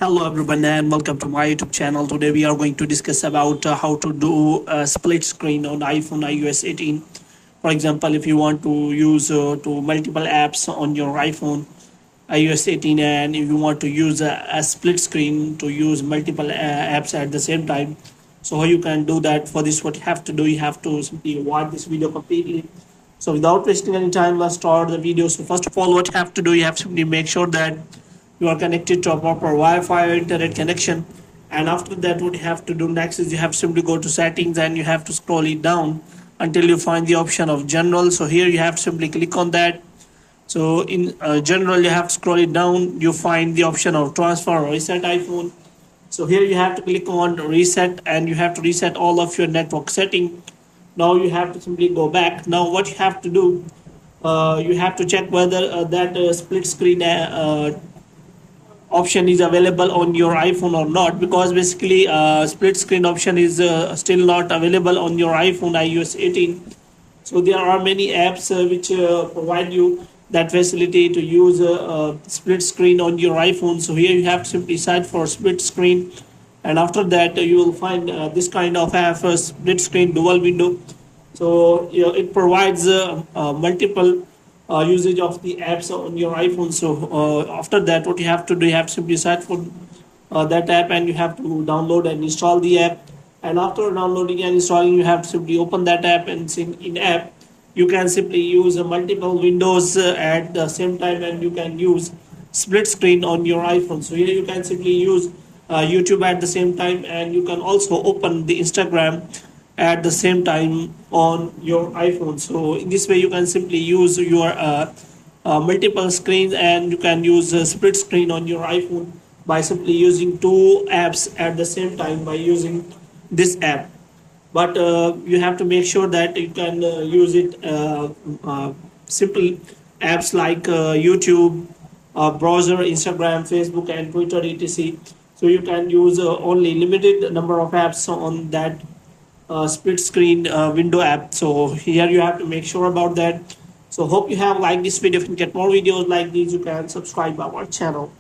Hello everyone and welcome to my YouTube channel. Today we are going to discuss about how to do a split screen on iPhone iOS 18. For example, if you want to use to multiple apps on your iPhone iOS 18 and if you want to use a split screen to use multiple apps at the same time. So how you can do that? For this, what you have to do, you have to simply watch this video completely. So without wasting any time, let's start the video. So first of all, what you have to do, you have to simply make sure that you are connected to a proper Wi-Fi or internet connection. And after that, what you have to do next is you have to simply go to settings and you have to scroll it down until you find the option of general. So here you have to simply click on that. So in general, you have to scroll it down. You find the option of transfer or reset iPhone. So here you have to click on reset and you have to reset all of your network setting. Now you have to simply go back. Now what you have to do, you have to check whether that split screen option is available on your iPhone or not, because basically split screen option is still not available on your iPhone iOS 18. So there are many apps which provide you that facility to use split screen on your iPhone. So here you have to simply search for split screen, and after that you will find this kind of app, split screen dual window. So it provides multiple usage of the apps on your iPhone. So after that, what you have to do, you have to simply search for that app and you have to download and install the app. And after downloading and installing, you have to simply open that app, and in app you can simply use multiple windows at the same time, and you can use split screen on your iPhone. So here you can simply use YouTube at the same time, and you can also open the Instagram at the same time on your iPhone. So in this way you can simply use your multiple screens, and you can use a split screen on your iPhone by simply using two apps at the same time by using this app. But you have to make sure that you can use it simple apps like YouTube, browser, Instagram, Facebook and Twitter, etc. So you can use only limited number of apps on that split screen window app. So here you have to make sure about that. So hope you have liked this video. If you get more videos like these, you can subscribe our channel.